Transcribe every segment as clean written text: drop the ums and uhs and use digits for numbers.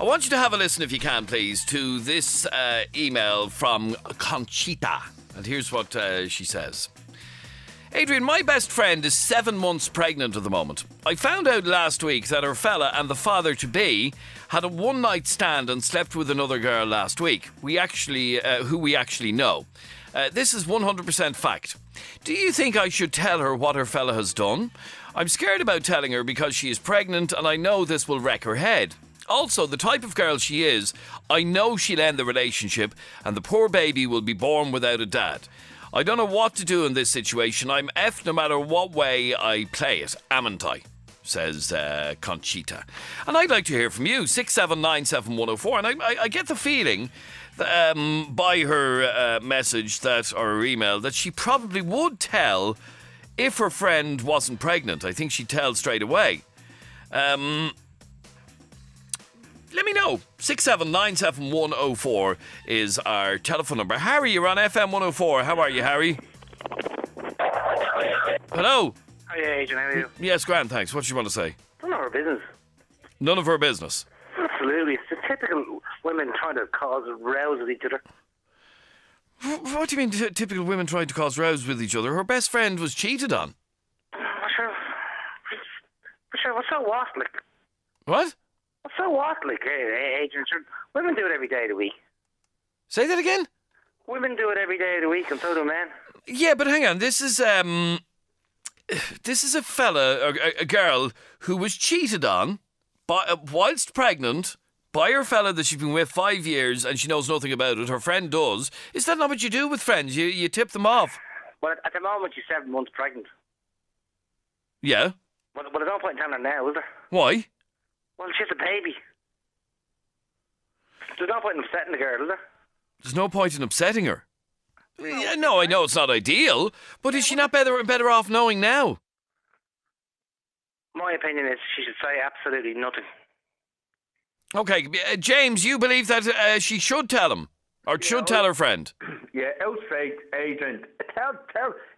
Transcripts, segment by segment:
I want you to have a listen, if you can, please, to this email from Conchita. And here's what she says. Adrian, my best friend is 7 months pregnant at the moment. I found out last week that her fella and the father-to-be had a one-night stand and slept with another girl last week. Who we actually know. This is 100% fact. Do you think I should tell her what her fella has done? I'm scared about telling her because she is pregnant and I know this will wreck her head. Also, the type of girl she is, I know she'll end the relationship and the poor baby will be born without a dad. I don't know what to do in this situation. I'm effed no matter what way I play it, amn't I? Says Conchita. And I'd like to hear from you, 6797104. And I get the feeling by her message or her email that she probably would tell if her friend wasn't pregnant. I think she'd tell straight away. Let me know. 6797104 is our telephone number. Harry, you're on FM104. How are you, Harry? Hello. Hi, Adrian. How are you? Yes, grand, thanks. What do you want to say? None of our business. None of her business? Absolutely. It's the typical women trying to cause rows with each other. What do you mean, typical women trying to cause rows with each other? Her best friend was cheated on. Sure, what's so what? Like, what? What's so what? Like, Adrian, sure, women do it every day of the week. Say that again? Women do it every day of the week, and so do men. Yeah, but hang on. This is a fella, a girl who was cheated on whilst pregnant by her fella that she's been with 5 years, and she knows nothing about it. Her friend does. Is that not what you do with friends? You tip them off. Well, at the moment she's 7 months pregnant. Yeah. Well, there's no point in telling her now, is there? Why? Well, she's a baby. There's no point in upsetting the girl, is there? There's no point in upsetting her. Yeah, no, I know it's not ideal, but is she not better off knowing now? My opinion is she should say absolutely nothing. Okay, James, you believe that she should tell him? Or should tell her friend? Yeah, outright, agent.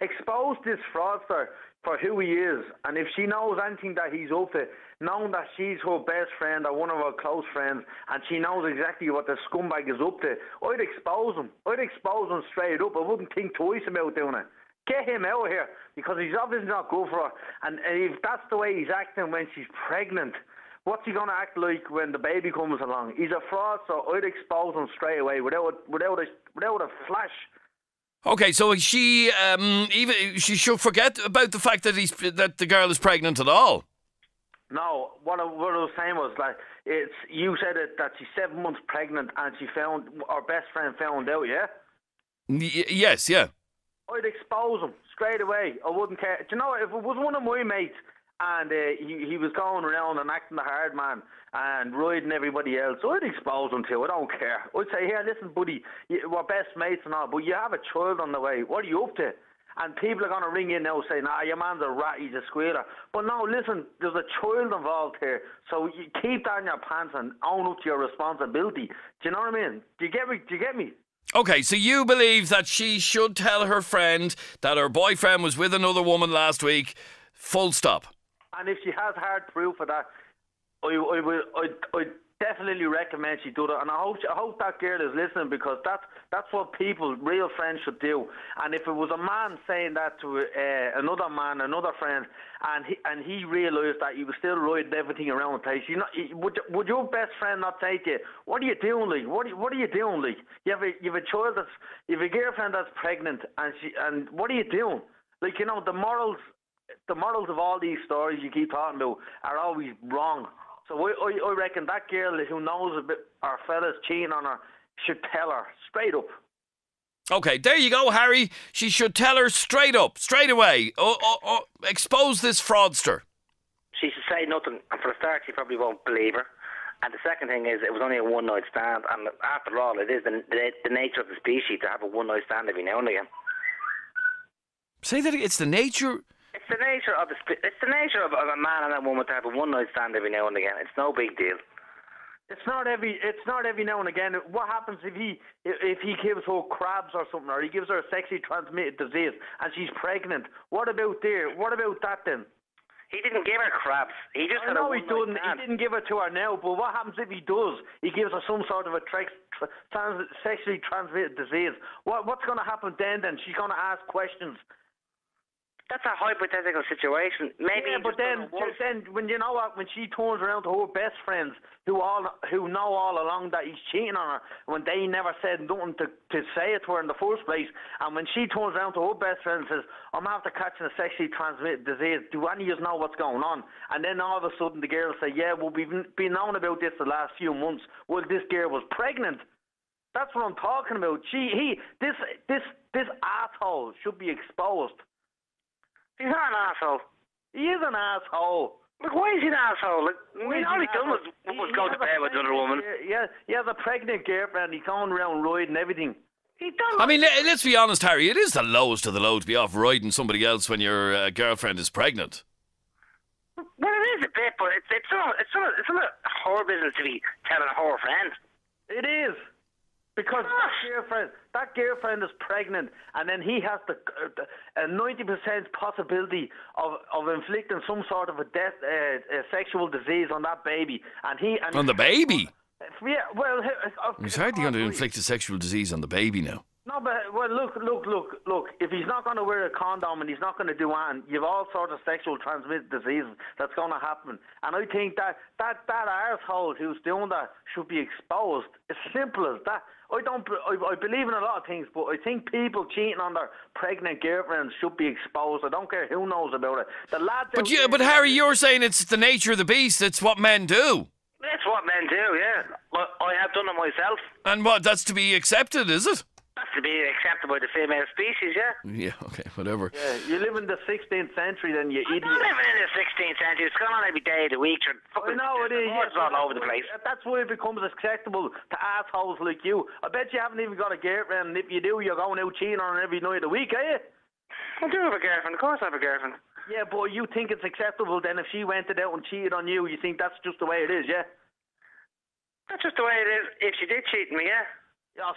Expose this fraudster for who he is, and if she knows anything that he's up to, knowing that she's her best friend or one of her close friends, and she knows exactly what the scumbag is up to, I'd expose him. I'd expose him straight up. I wouldn't think twice about doing it. Get him out of here, because he's obviously not good for her. And if that's the way he's acting when she's pregnant, what's he going to act like when the baby comes along? He's a fraud, so I'd expose him straight away without a flash. Okay, so she should forget about the fact that the girl is pregnant at all. No, what I was saying was like you said that she's 7 months pregnant and her best friend found out. Yeah. Yes, yeah. I'd expose him straight away. I wouldn't care. Do you know, if it was one of my mates and he was going around and acting the hard man and riding everybody else, I'd expose him too. I don't care. I'd say, here, listen, buddy, we're best mates and all, but you have a child on the way. What are you up to? And people are going to ring in now saying, your man's a rat, he's a squealer. But no, listen, there's a child involved here, so you keep that in your pants and own up to your responsibility. Do you know what I mean? Do you get me? Okay, so you believe that she should tell her friend that her boyfriend was with another woman last week, full stop. And if she has hard proof of that, I definitely recommend she do that. And I hope that girl is listening, because that's what real friends should do. And if it was a man saying that to another man, another friend, and he realised that he was still riding everything around the place, would your best friend not say to you, what are you doing, like? What are you doing, like? You have a child you have a girlfriend that's pregnant, and what are you doing? Like, you know, the morals of all these stories you keep talking about are always wrong. So I reckon that girl who knows a bit our fella's cheating on her should tell her straight up. Okay, there you go, Harry. She should tell her straight up, straight away. Expose this fraudster. She should say nothing, and for a start, she probably won't believe her. And the second thing is, it was only a one-night stand, and after all, it is the nature of the species to have a one-night stand every now and again. Say that again. It's the nature. It's the nature of a man and a woman to have a one-night stand every now and again. It's no big deal. It's not every now and again. What happens if he gives her crabs or something, or he gives her a sexually transmitted disease and she's pregnant? What about that then? He didn't give her crabs. He just had a he didn't. He didn't give it to her now. But what happens if he does? He gives her some sort of a sexually transmitted disease. What's going to happen then? She's going to ask questions. That's a hypothetical situation. Maybe. Yeah, but then when you know what, when she turns around to her best friends who know all along that he's cheating on her, when they never said nothing to say it to her in the first place, and when she turns around to her best friend and says, "I'm after catching a sexually transmitted disease. Do any of you know what's going on?" And then all of a sudden the girl say, "Yeah, well, we've been knowing about this the last few months." Well, this girl was pregnant. That's what I'm talking about. This asshole should be exposed. He's not an asshole. He is an asshole. Look, why is he an asshole? Like, all he done was go to bed with another woman. Yeah, he has a pregnant girlfriend. He's going around riding everything. I mean, let's be honest, Harry. It is the lowest of the low to be off riding somebody else when your girlfriend is pregnant. Well, it is a bit, but it's not her business to be telling her friend. It is. Because that girlfriend is pregnant, and then he has a 90% possibility of inflicting some sort of a sexual disease on that baby. On the baby? Yeah, well... He's hardly going to inflict a sexual disease on the baby now. No, but well, look. If he's not going to wear a condom and he's not going to do anything, you've all sorts of sexual transmitted diseases that's going to happen. And I think that arsehole who's doing that should be exposed. As simple as that. I believe in a lot of things, but I think people cheating on their pregnant girlfriends should be exposed. I don't care who knows about it. The lads. But Harry, you're saying it's the nature of the beast. It's what men do. That's what men do, yeah. Well, I have done it myself. And what? That's to be accepted, is it? That's to be accepted by the female species, yeah. Yeah, okay, whatever. Yeah, you live in the 16th century, then you idiot. I'm not living in the 16th century. It's going on every day of the week. I know it is. It's all over the place. That's why it becomes acceptable to assholes like you. I bet you haven't even got a girlfriend, and if you do, you're going out cheating on her every night of the week, are you? I do have a girlfriend. Of course I have a girlfriend. Yeah, but you think it's acceptable then if she went out and cheated on you, you think that's just the way it is, yeah? That's just the way it is. If she did cheat on me, yeah. Yeah,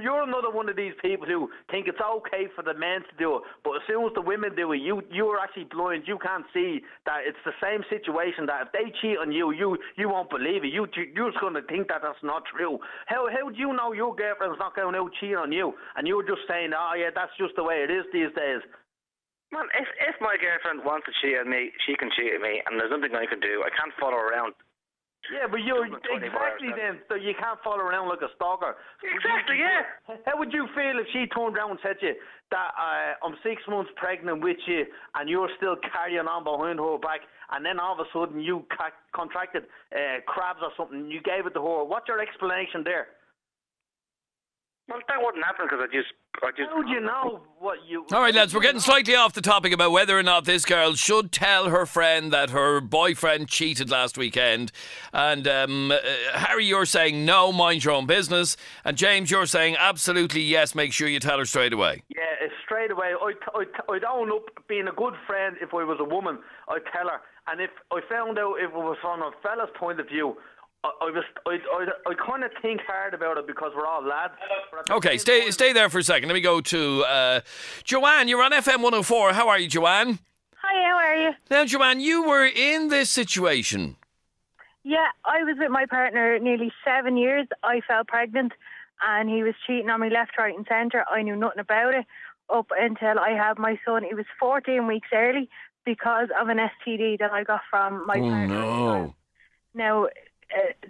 you're another one of these people who think it's okay for the men to do it, but as soon as the women do it, you're actually blind. You can't see that it's the same situation. That if they cheat on you, you won't believe it. You're just going to think that that's not true. How do you know your girlfriend's not going out cheating on you, and you're just saying, "Oh yeah, that's just the way it is these days." Man, if my girlfriend wants to cheat on me, she can cheat on me, and there's nothing I can do. I can't follow her around. Yeah, but exactly then, so you can't follow around like a stalker. Exactly, yeah. How would you feel if she turned around and said to you that I'm 6 months pregnant with you and you're still carrying on behind her back, and then all of a sudden you contracted crabs or something, you gave it to her? What's your explanation there? Well, that wouldn't happen because I just. How would you know what you? All right, lads, we're getting slightly off the topic about whether or not this girl should tell her friend that her boyfriend cheated last weekend. And Harry, you're saying no, mind your own business. And James, you're saying absolutely yes, make sure you tell her straight away. Yeah, straight away. I'd own up being a good friend. If I was a woman, I'd tell her. And if I found out if it was from a fella's point of view, I kind of think hard about it because we're all lads. Okay, stay there for a second. Let me go to Joanne. You're on FM104. How are you, Joanne? Hi, how are you? Now, Joanne, you were in this situation. Yeah, I was with my partner nearly 7 years. I fell pregnant and he was cheating on me left, right and centre. I knew nothing about it up until I had my son. He was 14 weeks early because of an STD that I got from my partner. Oh, no. Now,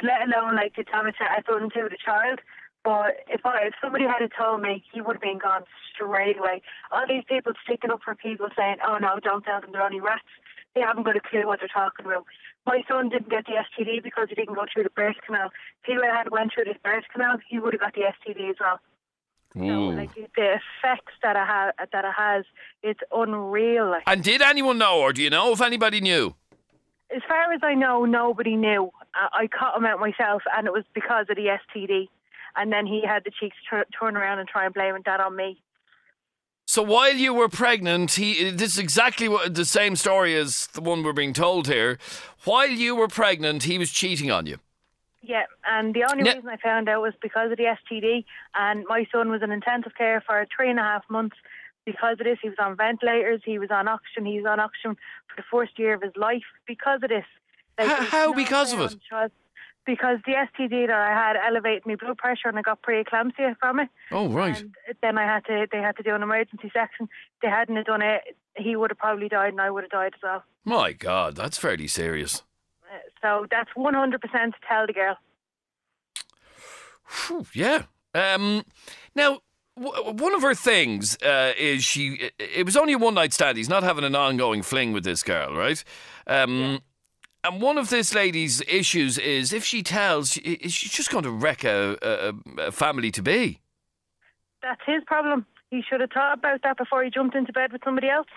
let alone like the damage that I've done to the child. But if somebody had told me, he would have been gone straight away. All these people sticking up for people saying, "Oh no, don't tell them they're only rats." They haven't got a clue what they're talking about. My son didn't get the STD because he didn't go through the birth canal. If he had went through the birth canal, he would have got the STD as well. So, like, the effects that it has, it's unreal. Like. And did anyone know, or do you know if anybody knew? As far as I know, nobody knew. I caught him out myself, and it was because of the STD. And then he had the cheeks to turn around and try and blame that on me. So while you were pregnant, this is exactly the same story as the one we're being told here. While you were pregnant, he was cheating on you. Yeah, and the only reason I found out was because of the STD. And my son was in intensive care for 3.5 months Because of this, he was on ventilators, he was on oxygen, he was on oxygen for the first year of his life because of this. Like, How because of it? Because the STD that I had elevated my blood pressure and I got preeclampsia from it. Oh, right. And then they had to do an emergency section. They hadn't have done it, he would have probably died and I would have died as well. My God, that's fairly serious. So that's 100% to tell the girl. Whew, yeah. Now, one of her things is it was only a one-night stand. He's not having an ongoing fling with this girl, right? And one of this lady's issues is if she tells, she's just going to wreck a family to be. That's his problem. He should have thought about that before he jumped into bed with somebody else.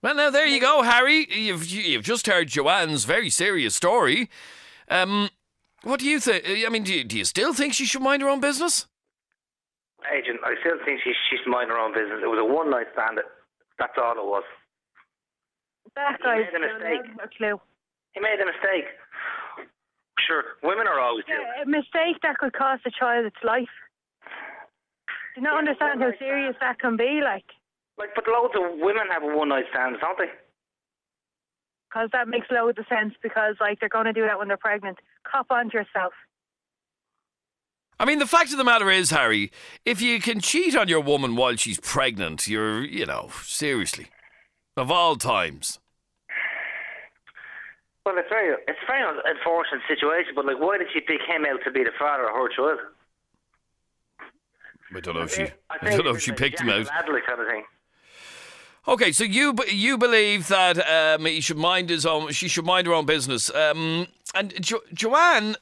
Well, now, there you go, Harry. You've just heard Joanne's very serious story. What do you think? I mean, do you still think she should mind her own business? Adrian, I still think she should mind her own business. It was a one-night stand. That's all it was. That He guy's made a mistake. no clue. He made a mistake. Sure, women are always doing A mistake that could cost a child its life. Do you not understand how serious that can be, like? but loads of women have a one-night stand, don't they? Because that makes loads of sense, because, like, they're going to do that when they're pregnant. Cop onto yourself. I mean, the fact of the matter is, Harry, if you can cheat on your woman while she's pregnant, you're, seriously, of all times. Well, it's very unfortunate situation, but, like, why did she pick him out to be the father of her child? I don't know if she picked him out. Adley kind of thing. Okay, so you believe that he should mind she should mind her own business. And Joanne,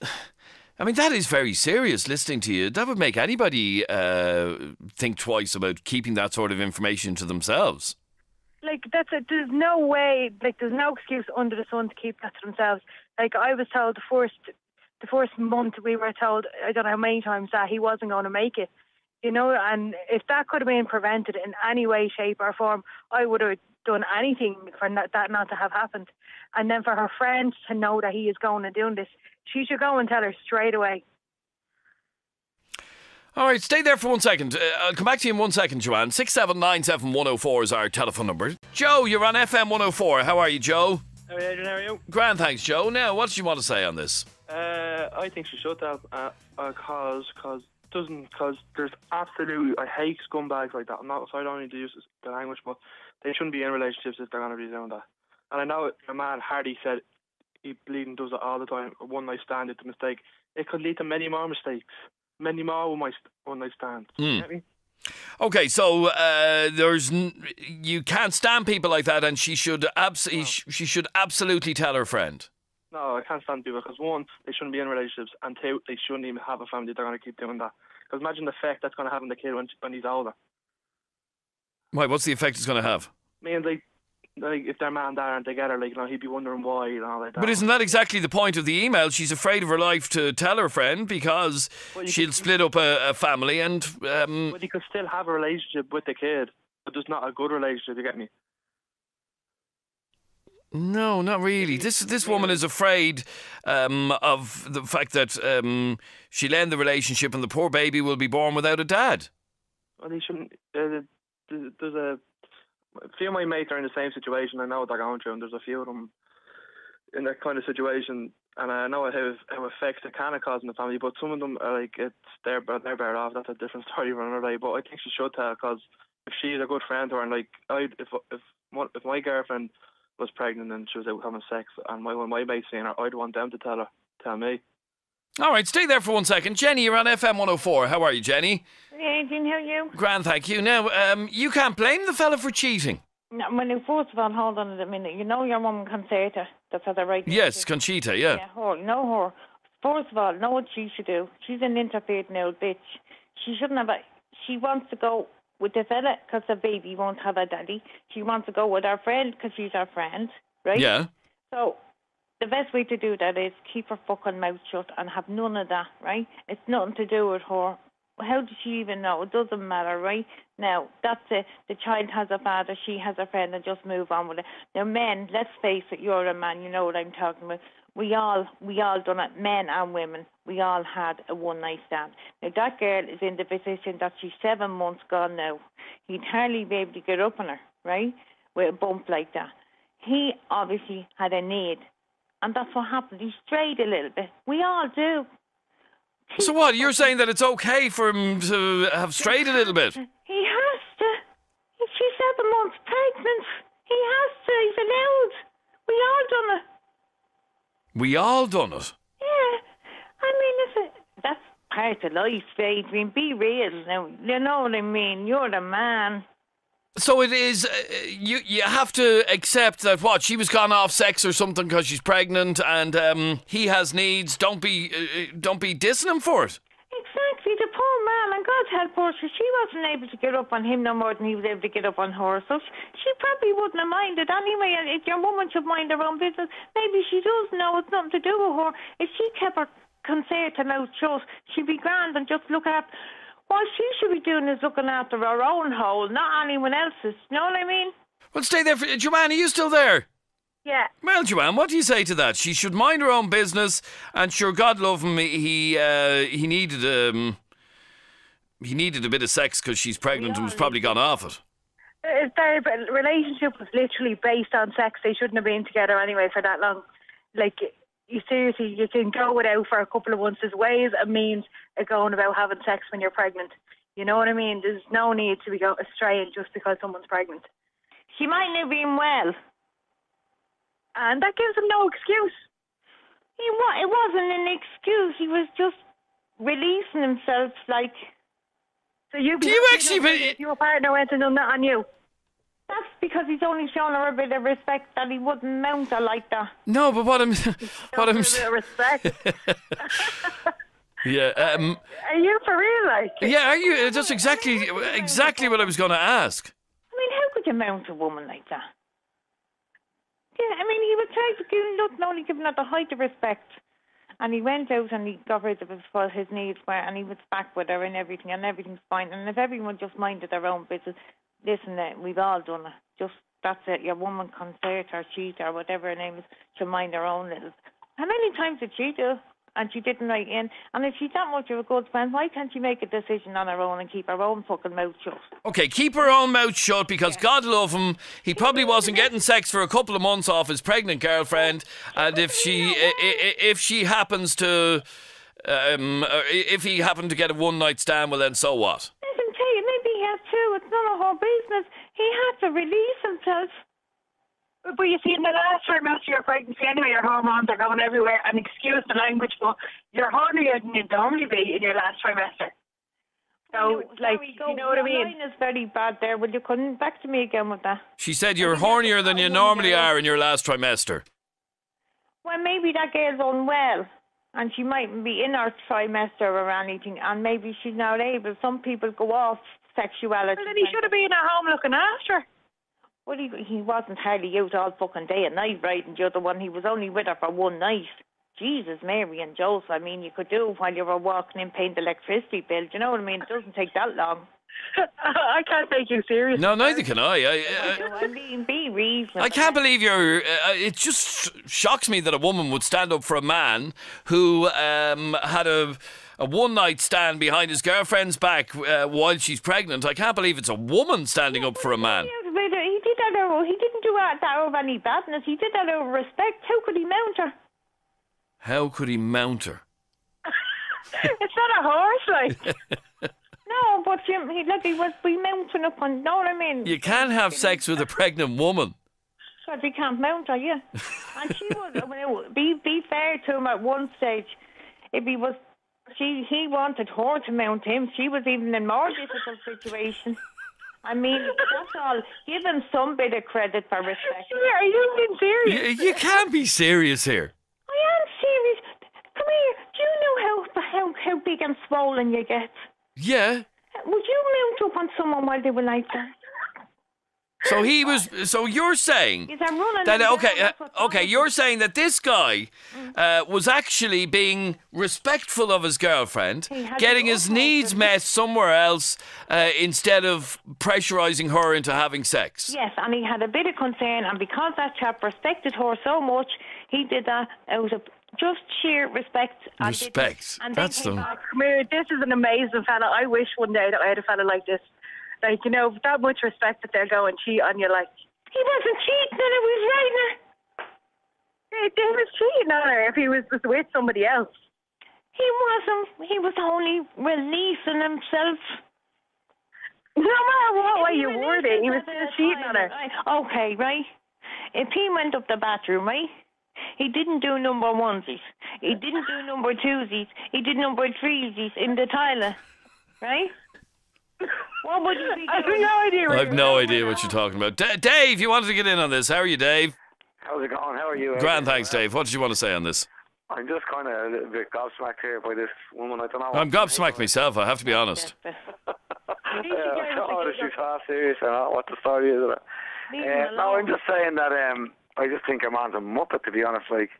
I mean, that is very serious. Listening to you, that would make anybody think twice about keeping that sort of information to themselves. Like, there's no way, like, there's no excuse under the sun to keep that to themselves. Like, I was told the first month we were told, I don't know how many times, that he wasn't going to make it. And if that could have been prevented in any way, shape or form, I would have done anything for that not to have happened. And then for her friend to know that he is going and doing this, she should go and tell her straight away. All right, stay there for 1 second. I'll come back to you in 1 second, Joanne. 6797104 is our telephone number. Joe, you're on FM104. How are you, Joe? How are you, Adrian? How are you? Grand, thanks, Joe. Now, what do you want to say on this? I think she should have, because there's absolutely, I hate scumbags like that. I'm not, so I don't need to use the language, but they shouldn't be in relationships if they're going to be doing that. And I know a man, Hardy, said he bleeding does it all the time. A one night stand, it's a mistake. It could lead to many more mistakes, many more one night stands. You get me? Okay, so you can't stand people like that, and she should she should absolutely tell her friend. No, I can't stand people, because one, they shouldn't be in relationships, and two, they shouldn't even have a family. They're going to keep doing that. Because imagine the effect that's going to have on the kid when he's older. Why? What's the effect it's going to have? I mean, like if their man and dad aren't together, he'd be wondering why and all like that. But isn't that exactly the point of the email? She's afraid of her life to tell her friend because she'll split up a family and... But you could still have a relationship with the kid, but just not a good relationship, you get me? No, not really. This woman is afraid of the fact that she'll end the relationship and the poor baby will be born without a dad. Well, they shouldn't... there's a few of my mates are in the same situation. I know what they're going through, and there's a few of them in that kind of situation, and I know how effects it can cause in the family, but some of them are like, they're better off. That's a different story for another day, but I think she should tell, because if she's a good friend to her, and like, if my girlfriend was pregnant and she was out having sex, and my mate's seeing her, I'd want them to tell me. All right, stay there for 1 second. Jenny, you're on FM104. How are you, Jenny? Adrian, how are you? Grand, thank you. Now, you can't blame the fella for cheating. No, first of all, hold on a minute. You know your mum Concerta. That's how they write. Yes, Conchita, yeah. Yeah, her. First of all, know what she should do. She's an interfering old bitch. She shouldn't have she wants to go with the fella because the baby won't have a daddy. She wants to go with her friend because she's her friend, right? Yeah. So the best way to do that is keep her fucking mouth shut and have none of that, right? It's nothing to do with her. How does she even know? It doesn't matter, right? Now, that's it. The child has a father, she has a friend, and just move on with it. Now, men, let's face it, you're a man, you know what I'm talking about. we all done it, men and women. We all had a one-night stand. Now, that girl is in the position that she's 7 months gone now. He'd hardly be able to get up on her, right, with a bump like that. He obviously had a need, and that's what happened. He strayed a little bit. We all do. So what? You're saying that it's okay for him to have strayed a little bit? He has to. She's 7 months pregnant. He has to. He's allowed. We all done it. We all done it? Yeah. I mean, listen, that's part of life, Adrian. Be real now. You know what I mean? You're the man. So it is, you have to accept that what, she was gone off sex or something because she's pregnant and he has needs. Don't be dissing him for it. Exactly, the poor man, and God help her, she wasn't able to get up on him no more than he was able to get up on her, so she probably wouldn't have minded anyway. And if your woman should mind her own business, maybe she does know it's nothing to do with her. If she kept her concert and mouth shut, she'd be grand and just look at what she should be doing is looking after her own hole, not anyone else's. You know what I mean? Well, stay there. Joanne, are you still there? Yeah. Well, Joanne, what do you say to that? She should mind her own business, and sure, God love him, he needed a bit of sex because she's pregnant and was probably gone off it. Their relationship was literally based on sex. They shouldn't have been together anyway for that long. Like, you seriously, you can go without for a couple of months. There's ways and means of going about having sex when you're pregnant. You know what I mean? There's no need to be straying just because someone's pregnant. She might not have been well. And that gives him no excuse. It wasn't an excuse. He was just releasing himself, like. So you if your partner went and done that on you? That's because he's only shown her a bit of respect that he wouldn't mount her like that. No, but what I'm respect. Yeah. Are you for real, like? Yeah, are you? That's exactly what I was going to ask. I mean, how could you mount a woman like that? Yeah, I mean, he was trying to give nothing, only giving her the height of respect. And he went out and he got rid of what his needs were, and he was back with her and everything's fine. And if everyone just minded their own business, listen, we've all done it. Just, that's it. Your woman concert or cheat or whatever her name is, she'll mind her own little. How many times did she do? And she didn't write in. And if she's that much of a good friend, why can't she make a decision on her own and keep her own fucking mouth shut? Okay, keep her own mouth shut because God love him. He probably wasn't getting sex for a couple of months off his pregnant girlfriend. And if she happens to, if he happened to get a one-night stand, well then so what? Listen, tell you, maybe he has too. It's none of her business. He had to release himself. But you see, in the last trimester of your pregnancy, anyway, your hormones are going everywhere. And excuse the language, but you're hornier than you'd normally be in your last trimester. So, you know what I mean? Your line is very bad there. Will you come back to me again with that? She said you're hornier than you normally are in your last trimester. Well, maybe that girl's unwell. And she mightn't be in her trimester or anything. And maybe she's not able. Some people go off sexuality. Well, then he should have been at home looking after her. Well, he wasn't hardly out all fucking day and night riding the other one. He was only with her for one night. Jesus, Mary and Joseph. I mean, you could do it while you were walking in, paying the electricity bill. Do you know what I mean? It doesn't take that long. I can't take you serious. No, neither can I. I mean, be reasonable. I can't believe you're... it just shocks me that a woman would stand up for a man who had a one-night stand behind his girlfriend's back while she's pregnant. I can't believe it's a woman standing up for a man. He didn't do that out of any badness. He did that out of respect. How could he mount her? How could he mount her? It's not a horse, like. No, but he was be mounting up on. Know what I mean? You can't have sex with a pregnant woman. But he can't mount her, yeah. And she was. Be fair to him at one stage. If he was, he wanted her to mount him. She was even in a more difficult situation. I mean, that's all. Give him some bit of credit for respect. Are you being serious? You can't be serious here. I am serious. Come here. Do you know how big and swollen you get? Yeah. Would you mount up on someone while they were like that? So he was. So you're saying that okay. You're saying that this guy was actually being respectful of his girlfriend, getting his needs met somewhere else instead of pressurising her into having sex. Yes, and he had a bit of concern, and because that chap respected her so much, He did that out of just sheer respect. Respect. That's the... Come here, this is an amazing fella. I wish one day that I had a fella like this. Like, you know, that much respect that they'll go and cheat on you. Like, he wasn't cheating and it was right. He was cheating on her if he was with somebody else. He wasn't. He was only releasing himself. No matter what way you word it, he was still cheating on her. Okay, right? If he went up the bathroom, right? He didn't do number onesies. He didn't do number twosies. He did number threesies in the toilet, right? What would you be doing? I have no idea. I have no idea what you're talking about. Dave, you wanted to get in on this. How are you, Dave? How's it going? How are you? Grand, thanks, Dave. What did you want to say on this? I'm just kind of a little bit gobsmacked here by this woman. I don't know. I'm gobsmacked myself, I have to be honest. I don't know if she's half serious or not, what the story is. No, I'm just saying that I just think her man's a muppet, to be honest. Like,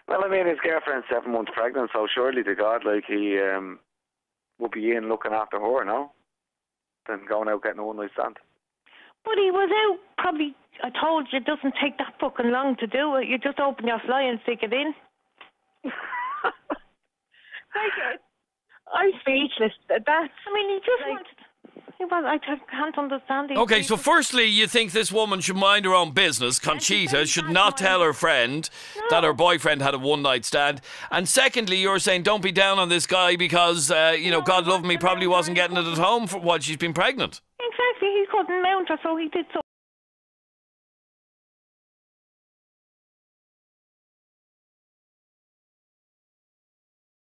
well, I mean, his girlfriend's 7 months pregnant, so surely to God, like, he would be in looking after her, no? Than going out getting a one-night stand. But he was out probably, I told you, it doesn't take that fucking long to do it. You just open your fly and stick it in. Like, I'm speechless. I mean, he just wanted... I can't understand it. Okay, so firstly, you think this woman should mind her own business. Conchita should not tell her friend that her boyfriend had a one-night stand. And secondly, you're saying don't be down on this guy because, God love him, he probably wasn't getting it at home while she's been pregnant. Exactly, he couldn't mount her, so he did something